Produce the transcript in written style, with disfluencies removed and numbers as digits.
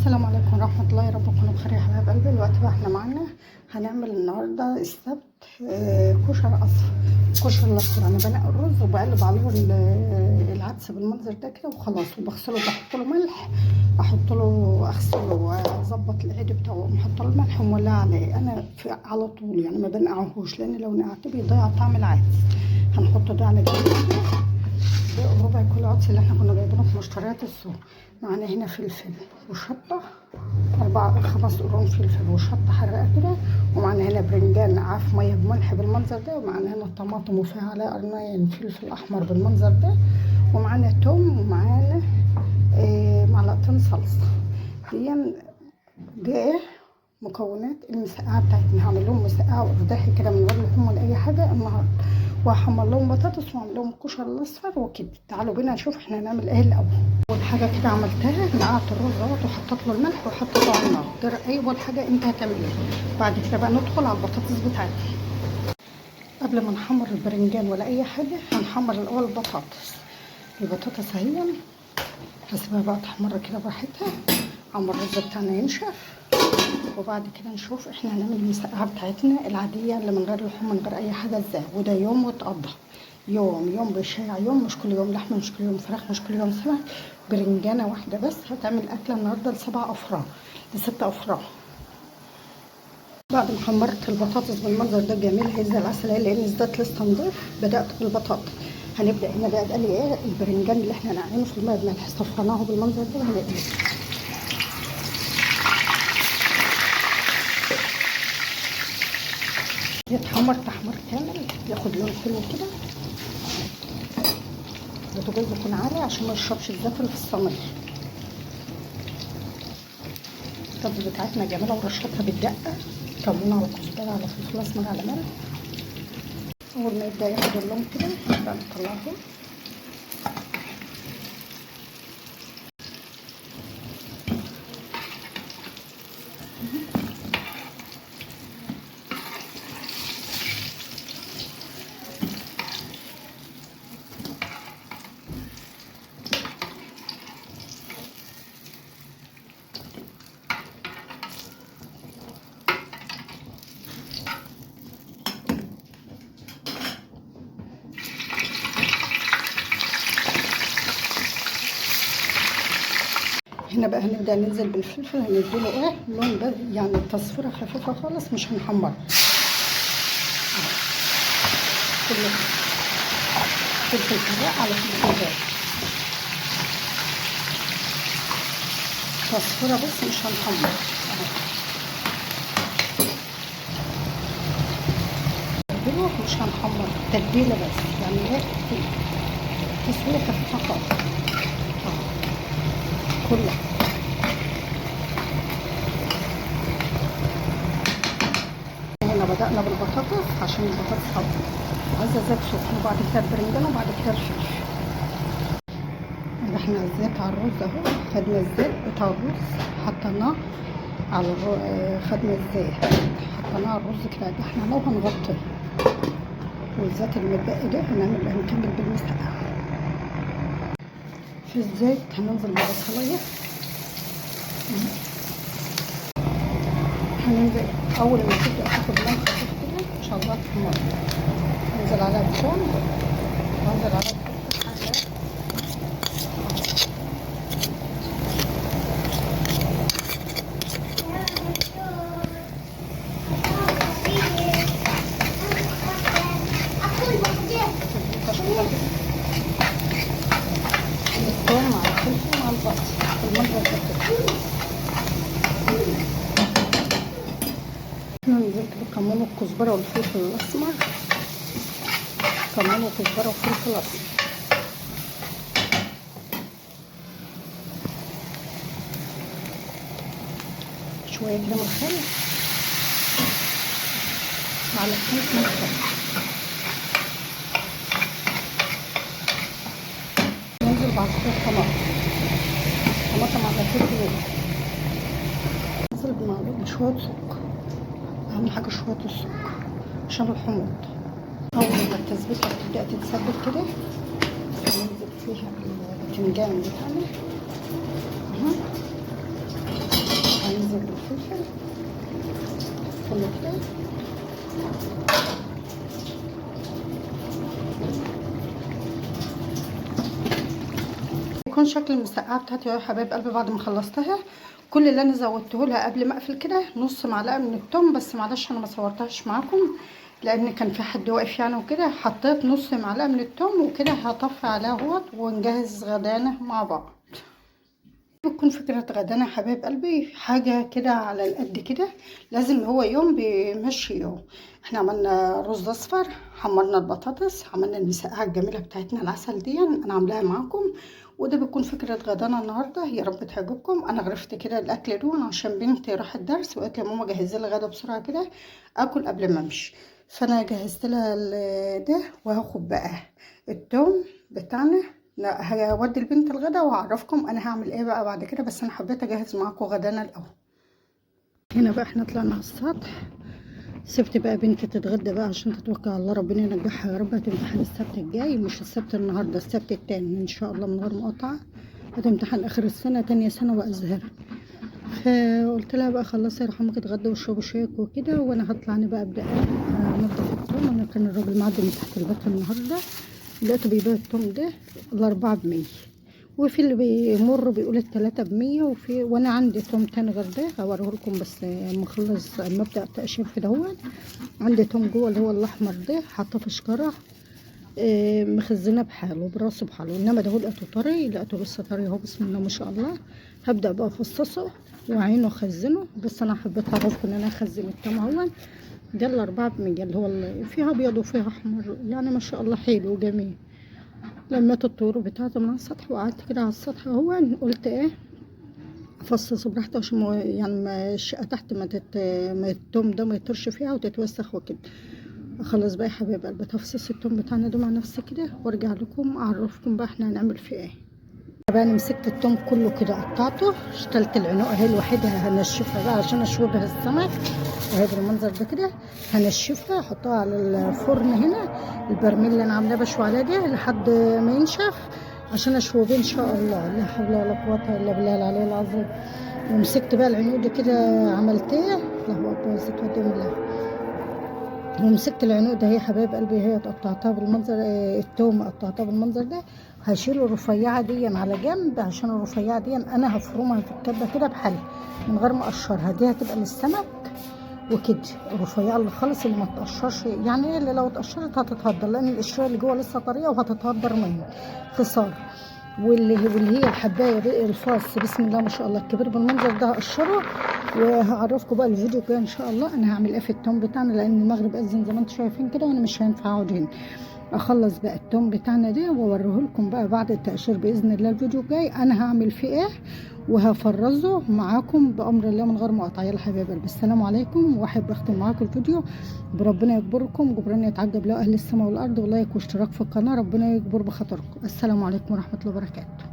السلام عليكم ورحمة الله، يا رب تكونوا بخير يا حبايب قلبي. الوقت بقى احنا معانا هنعمل النهارده السبت كشر اصفر. الكشر الاصفر انا بنقي الرز وبقلب عليه العدس بالمنظر ده كده وخلاص، وبغسله بحط له ملح، احط له اغسله واظبط العيد بتاعه، احط له ملح ومولع عليه انا على طول، يعني ما بنقعهوش لان لو نقعته بيضيع طعم العدس. هنحط ده على جنب. ده ربع كيلو عدس اللي احنا كنا جايبينه في مشتريات السوق. معانا هنا فلفل وشطه، 5 قرون فلفل وشطه حراقه كده، ومعانا هنا برنجان نقعاه في ميه بملح بالمنظر ده، ومعانا هنا طماطم وفيها عليها قرنين فلفل احمر بالمنظر ده، ومعانا توم، ومعانا معلقتين صلصه. دي مكونات المسقعه بتاعتنا. هعمل لهم مسقعه وقداحي كده من غير لحوم ولا اي حاجه النهارده، وهحمر لهم بطاطس واعمل لهم الكشري الاصفر وكده. تعالوا بينا نشوف احنا هنعمل ايه الاول. اول حاجه كده عملتها نقعت الرز اهوت وحطيت له الملح وحطيته على النار. دي اول حاجه انت هتعمليها. بعد كده بقى ندخل على البطاطس بتاعتي. قبل ما نحمر البرنجان ولا اي حاجه هنحمر الاول البطاطس اهي. هسيبها بقى تحمر كده براحتها عم الرز بتاعنا ينشف، وبعد كده نشوف احنا هنعمل المسقعه بتاعتنا العاديه اللي من غير لحوم من غير اي حاجه ازاي. وده يوم واتقضى، يوم بالشاي، يوم مش كل يوم لحمه، مش كل يوم فراخ، مش كل يوم سمك. برنجانه واحده بس هتعمل اكله النهارده ل7 افراد ل6 افراد. بعد ما حمرت البطاطس بالمنظر ده جميل هيزة العسلية لان الزيت لسه نضيف، بدات بالبطاطس. هنبدا هنا بقى نقلي ايه البرنجان اللي احنا نقعينه في الميه بملح، صفرناه بالمنظر ده وهنقليه. يتحمر تحمر كامل ياخد لون حلو كده. البوتاجاز يكون عالي عشان ما يشربش الزيت اللي في الصينيه. الطبخ بتاعتنا جميله ورشتها بالدقه، كمون على كزبره على فلفل اسمر على ملح. اول ما يبدا ياخد اللون كده نبدا نطلعه. هنا بقى هنبدا ننزل بالفلفل، هنديله ايه اللون ده، يعني تصفيره خفيفه خالص، مش هنحمر كله. فلفل حراق على فلفل بارد، تصفيره بس مش هنحمر. تتبيله مش هنحمر، تتبيله بس، يعني ايه تسويه خفيفه خالص كله. هنا بدأنا بالبطاطس عشان البطاطس عايزة زيت سخن، وبعد كده البرنجان، وبعد كده الفلفل. احنا الزيت على الرز اهو، خدنا الزيت بتاع الرز حطيناه على خدنا الزيت حطيناه على الرز كده احنا لو هنغطيه، والزيت المتبقي ده هنكمل بالمسقعة. في الزيت هننزل بالبصلية، هننزل اول ما تبدا تاخد لون خفيف كده ان شاء الله تحمر، ننزل عليها بثوم، وانزل عليها الثوم مع الفلفل مع البصل بالمنظر ده كده. نزلت بالكمون والكزبره والفلفل الاسمر، كمون وكزبره وفلفل اسمر، شويه كده من الخل، معلقتين من الخل. ننزل بعد كده طماطم على فلفل، ننزل بشويه سكر، اهم حاجه شويه السكر عشان الحموض. اول ما التسبيكه تبدا تتسبك كده ننزل فيها البتنجان بتاعنا نزل الفلفل كله كده. يكون شكل المسقعه بتاعتي يا حبايب قلبي بعد ما خلصتها. كل اللي انا زودته لها قبل ما اقفل كده نص معلقه من الثوم، بس معلش انا ما صورتهاش معاكم لان كان في حد واقف يعني وكده. حطيت نص معلقه من الثوم وكده هطفي عليها اهوت ونجهز غدانا مع بعض. بتكون فكرة غدانا يا حبايب قلبي حاجة كده على القد كده، لازم هو يوم بيمشي يوم. احنا عملنا رز اصفر، حمرنا البطاطس، عملنا المسقعة الجميلة بتاعتنا العسل دي انا عاملاها معاكم. وده بيكون فكرة غدانا النهاردة، يا رب تعجبكم. انا غرفت كده الاكل دون عشان بنتي راحت درس وقالت لي يا ماما جهزي لي غدا بسرعة كده اكل قبل ما امشي. فانا جهزت لها ده، وهاخد بقى التوم بتاعنا. لا هودي البنت الغدا وهعرفكم انا هعمل ايه بقى بعد كده، بس انا حبيت اجهز معاكم غدانا الاول. هنا بقى احنا طلعنا على السطح، سبت بقى بنتي تتغدى بقى عشان تتوكل على الله، ربنا ينجحها يا رب. هتمتحن السبت الجاي، مش السبت النهارده، السبت التاني ان شاء الله من غير مقاطعه. هتمتحن اخر السنه، تانية ثانوي وازهر. فقلت لها بقى خلصي يا رحمك اتغدى واشربوا شايك وكده، وانا هطلع انا بقى ابدا انضف الطن. انا كان الراجل معدي من تحت البيت النهارده، لقيته بيبيع التوم ده ال4 ب100، وفي اللي بيمر بيقول ال3 ب100، وانا عندي توم تاني غير ده هوريه لكم بس اما اخلص مبدأ التقشير في دهون. عندي توم جوه اللي هو الاحمر ده حاطه في شكاره مخزنه بحاله براسه بحاله، انما ده لقيته طري، لقيته لسه طري اهو بسم الله ما شاء الله. هبدأ بقى افصصه وعينه اخزنه، بس انا حبيت اعرفكم ان انا اخزن التوم اهون. ده ال4 ب100 اللي هو فيها ابيض وفيها احمر، يعني ما شاء الله حلو وجميل. لميت الطيور بتاعتي من على السطح وقعدت كده على السطح اهو، قلت ايه افصص براحتي عشان يعني ما الشقه تحت ما التوم ده ما يطرش فيها وتتوسخ وكده. اخلص بقى يا حبايب قلبي تفصيص التوم بتاعنا ده مع نفسي كده، وارجع لكم اعرفكم بقى احنا هنعمل فيه ايه. بقى انا مسكت التوم كله كده قطعته، اشتلت العنق اهي لوحدها هنشفها بقى عشان اشوبها السمك اهي بالمنظر ده كده. هنشفها احطها على الفرن هنا، البرميل اللي انا عاملاه بشوي عليه ده لحد ما ينشف عشان اشوبه ان شاء الله. لا حول ولا قوه الا بالله العلي العظيم. ومسكت بقى العنق ده كده عملتيه، الله اكبر زيت ودم الله. ومسكت العنق ده يا حبايب قلبي هي قطعتها بالمنظر التوم قطعتها بالمنظر ده. هشيل الرفيعه دي على جنب عشان الرفيعه دي انا هفرمها في الكبه كده بحل من غير ما اقشرها، دي هتبقى للسمك وكده. الرفيعه اللي خالص اللي ما تقشرش، يعني ايه اللي لو اتقشرت هتتهدر لان القشره اللي جوه لسه طريه وهتتهدر منه خساره. واللي هي الحبايه الفاص بسم الله ما شاء الله الكبير بالمنظر ده هقشره. وهعرفكم بقى الفيديو الجاي ان شاء الله انا هعمل ايه في التوم بتاعنا، لان المغرب اذن زي ما انتم شايفين كده وانا مش هينفع اقعد هنا. اخلص بقى التوم بتاعنا ده واوريه لكم بقى بعد التقشير باذن الله. الفيديو الجاي انا هعمل فيه ايه وهفرزه معاكم بامر الله من غير مقاطعه. يلا حبايب قلبي السلام عليكم، واحب اختم معاكم الفيديو بربنا يكبركم جبران يتعجب له اهل السماء والارض، ولايك واشتراك في القناه، ربنا يكبر بخاطركم. السلام عليكم ورحمه الله وبركاته.